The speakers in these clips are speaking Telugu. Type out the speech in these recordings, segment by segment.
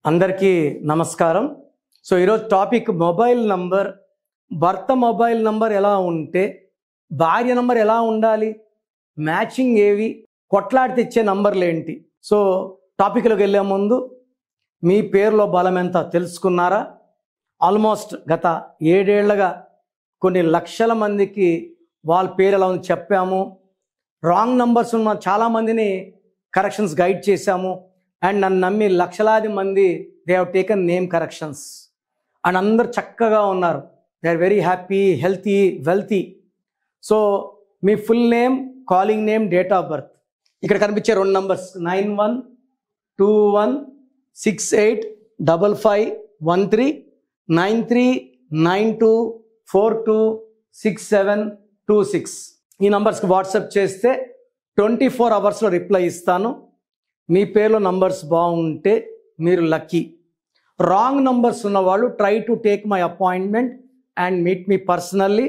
అందరికీ నమస్కారం. సో ఈరోజు టాపిక్ మొబైల్ నంబర్. భర్త మొబైల్ నంబర్ ఎలా ఉంటే భార్య నంబర్ ఎలా ఉండాలి, మ్యాచింగ్ ఏవి, కొట్లాడి తెచ్చే నంబర్లు ఏంటి. సో టాపిక్లోకి వెళ్ళే ముందు మీ పేరులో బలం ఎంత తెలుసుకున్నారా? ఆల్మోస్ట్ గత 7 ఏళ్లుగా కొన్ని లక్షల మందికి వాళ్ళ పేరు ఎలా ఉంది చెప్పాము. రాంగ్ నంబర్స్ ఉన్న చాలామందిని కరెక్షన్స్ గైడ్ చేశాము. అండ్ నన్ను నమ్మి లక్షలాది మంది they have taken name corrections and అందరు చక్కగా ఉన్నారు. They are very happy, healthy, wealthy. So మీ full name, calling name, date of birth, ఇక్కడ కనిపించే 2 నంబర్స్ 9121685513 9392426726. ఈ నంబర్స్కి వాట్సాప్ చేస్తే 24 అవర్స్లో రిప్లై ఇస్తాను. మీ పేరులో నంబర్స్ బాగుంటే మీరు లక్కీ. రాంగ్ నంబర్స్ ఉన్నవాళ్ళు try to take my appointment and meet me personally.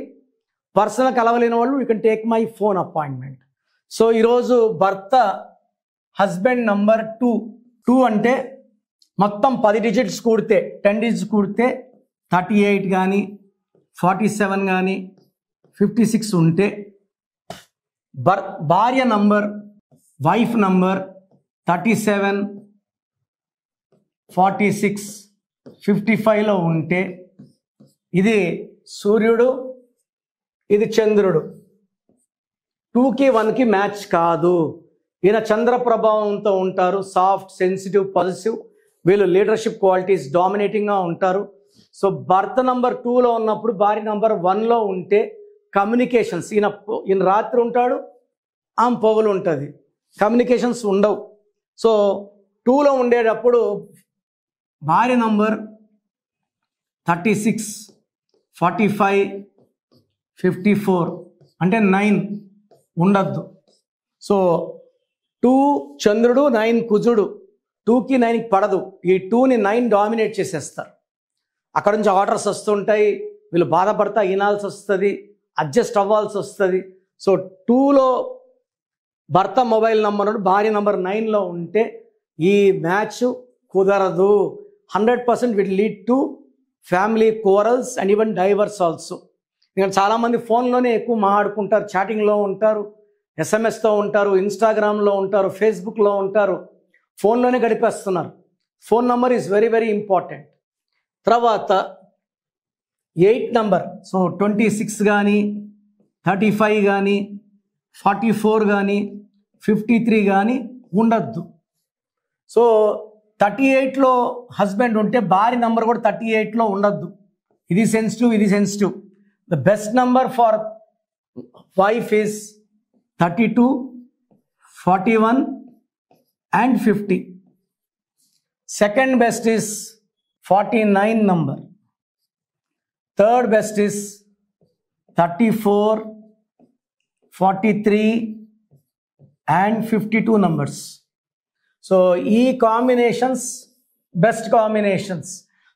Personal కలవలేని వాళ్ళు you can take my phone appointment. So ఈరోజు భర్త హస్బెండ్ నంబర్ 2 అంటే మొత్తం 10 డిజిట్స్ కూడితే 10 డిజిట్స్ కూడితే 38 కానీ 47 కానీ 56 ఉంటే, భార్య నంబర్, వైఫ్ నంబర్ 37, 46, 55లో ఉంటే ఇది సూర్యుడు, ఇది చంద్రుడు. 2కి 1కి మ్యాచ్ కాదు. ఈయన చంద్ర ప్రభావంతో ఉంటారు, సాఫ్ట్, సెన్సిటివ్, పాజిటివ్. వీళ్ళు లీడర్షిప్ క్వాలిటీస్ డామినేటింగ్గా ఉంటారు. సో భర్త నంబర్ 2లో ఉన్నప్పుడు భార్య నంబర్ 1లో ఉంటే కమ్యూనికేషన్స్, ఈయన రాత్రి ఉంటాడు, ఆమె పొగలు ఉంటుంది, కమ్యూనికేషన్స్ ఉండవు. సో 2లో ఉండేటప్పుడు భార్య నంబర్ 36, 45, 54 అంటే 9 ఉండద్దు. సో 2 చంద్రుడు, 9 కుజుడు. 2కి 9కి పడదు. ఈ 2ని 9 డామినేట్ చేసేస్తారు. అక్కడ నుంచి ఆర్డర్స్ వస్తుంటాయి, వీళ్ళు బాధపడతా వినాల్సి వస్తుంది, అడ్జస్ట్ అవ్వాల్సి వస్తుంది. సో 2లో భర్త మొబైల్ నంబర్ భార్య నంబర్ 9లో ఉంటే ఈ మ్యాచ్ కుదరదు. 100% will lead to family corals and even divorce also. ఎందుకంటే చాలామంది ఫోన్లోనే ఎక్కువ మాట్లాడుకుంటారు, చాటింగ్లో ఉంటారు, ఎస్ఎంఎస్తో ఉంటారు, ఇన్స్టాగ్రామ్లో ఉంటారు, ఫేస్బుక్లో ఉంటారు, ఫోన్లోనే గడిపేస్తున్నారు. Phone number is very very important. తర్వాత 8 నంబర్. సో 26 కానీ 35 కానీ 44 కానీ 53 కానీ ఉండద్దు. సో 38లో హస్బెండ్ ఉంటే భార్య నంబర్ కూడా 38లో ఉండద్దు. ఇది సెన్సిటివ్, ఇది sensitive. The best number for wife is 32, 41 and 50. Second best is 49 number. Third best is 34, 43 and 52 numbers. So ఈ కాంబినేషన్స్ బెస్ట్ కాంబినేషన్స్.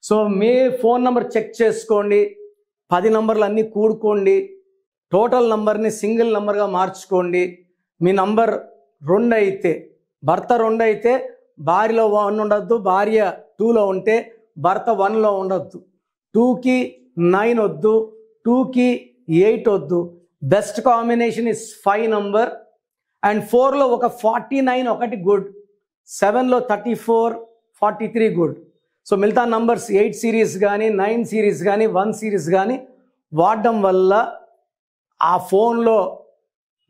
సో మీ ఫోన్ నెంబర్ చెక్ చేసుకోండి, 10 నంబర్లు అన్నీ కూడుకోండి, టోటల్ నంబర్ని సింగిల్ నంబర్గా మార్చుకోండి. మీ నంబర్ 2 అయితే, భర్త 2 అయితే భార్యలో 1 ఉండద్దు, భార్య 2లో ఉంటే భర్త 1లో ఉండద్దు. 2కి 9 వద్దు, 2కి 8 వద్దు. Best combination is 5 number and 4లో ఒక 49 ఒకటి గుడ్, 7లో 34, 43 గుడ్. సో మిగతా నంబర్స్ 8 సిరీస్ కానీ 9 సిరీస్ కానీ 1 సిరీస్ కానీ వాడడం వల్ల ఆ ఫోన్లో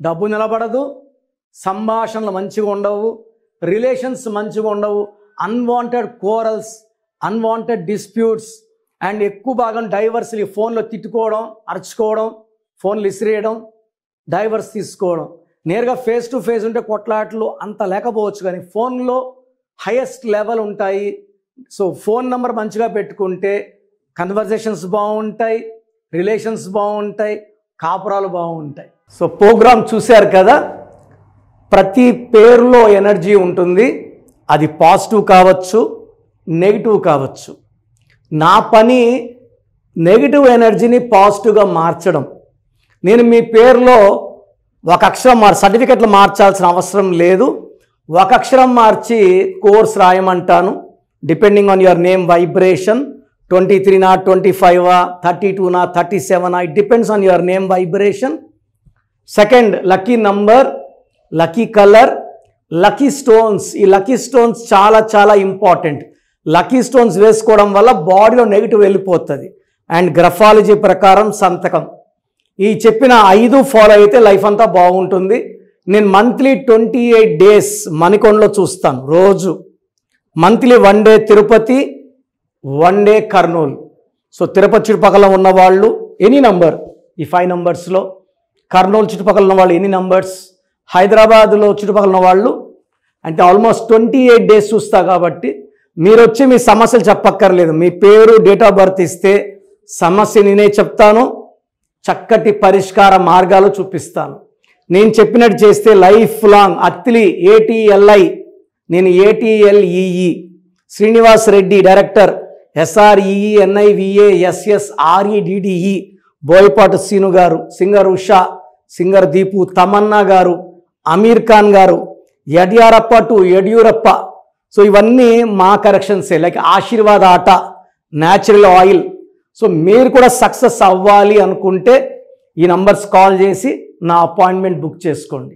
డబ్బు నిలబడదు, సంభాషణలు మంచిగా ఉండవు, రిలేషన్స్ మంచిగా ఉండవు, unwanted corals, unwanted disputes and ఎక్కువ భాగం డైవర్స్లు. ఈ ఫోన్లో తిట్టుకోవడం, అరుచుకోవడం, ఫోన్లు ఇసిరేయడం, డైవర్స్ తీసుకోవడం. నేరుగా ఫేస్ టు ఫేస్ ఉంటే కొట్లాట్లు అంత లేకపోవచ్చు, కానీ ఫోన్లో హైయెస్ట్ లెవెల్ ఉంటాయి. సో ఫోన్ నెంబర్ మంచిగా పెట్టుకుంటే కన్వర్జేషన్స్ బాగుంటాయి, రిలేషన్స్ బాగుంటాయి, కాపురాలు బాగుంటాయి. సో ప్రోగ్రామ్ చూశారు కదా, ప్రతి పేరులో ఎనర్జీ ఉంటుంది. అది పాజిటివ్ కావచ్చు, నెగిటివ్ కావచ్చు. నా పని నెగిటివ్ ఎనర్జీని పాజిటివ్గా మార్చడం. నేను మీ పేరులో ఒక అక్షరం సర్టిఫికెట్లు మార్చాల్సిన అవసరం లేదు. ఒక అక్షరం మార్చి కోర్స్ రాయమంటాను, depending on your name vibration 23 25 32 37 it depends on your name vibration. Second lucky number, lucky colour, lucky stones. ఈ లక్కీ స్టోన్స్ చాలా చాలా ఇంపార్టెంట్. లక్కీ స్టోన్స్ వేసుకోవడం వల్ల బాడీలో నెగిటివ్ వెళ్ళిపోతుంది. అండ్ గ్రఫాలజీ ప్రకారం సంతకం. ఈ చెప్పిన 5 ఫాలో అయితే లైఫ్ అంతా బాగుంటుంది. నేను మంత్లీ 28 days మణికొండలో చూస్తాను రోజు. Monthly 1 day Tirupati, 1 day Kurnool. So Tirupati చుట్టుపక్కల ఉన్న వాళ్ళు ఎనీ నంబర్, ఈ 5 numbers-లో, కర్నూలు చుట్టుపక్కల ఉన్న వాళ్ళు ఎనీ నంబర్స్, హైదరాబాద్లో చుట్టుపక్కల ఉన్న వాళ్ళు అంటే ఆల్మోస్ట్ 28 days చూస్తా. కాబట్టి మీరు వచ్చి మీ సమస్యలు చెప్పక్కర్లేదు. మీ పేరు, డేట్ ఆఫ్ బర్త్ ఇస్తే సమస్య నేనే చెప్తాను, చక్కటి పరిష్కార మార్గాలు చూపిస్తాను. నేను చెప్పినట్టు చేస్తే లైఫ్ లాంగ్. అత్తిలి ATLI, నేను ATLEE, Srinivas Reddy director, SREENIVASSREDDE, Boyapati Seenu గారు, సింగర్ ఉషా, సింగర్ దీపు, తమన్నా గారు, అమీర్ ఖాన్ గారు, యడ్యారప్ప టు యడ్యూరప్ప. సో ఇవన్నీ మా కరెక్షన్సే. లైక్ ఆశీర్వాద్ ఆట, న్యాచురల్ ఆయిల్. సో మీరు కూడా సక్సెస్ అవ్వాలి అనుకుంటే ఈ నంబర్స్ కాల్ చేసి నా అపాయింట్మెంట్ బుక్ చేసుకోండి.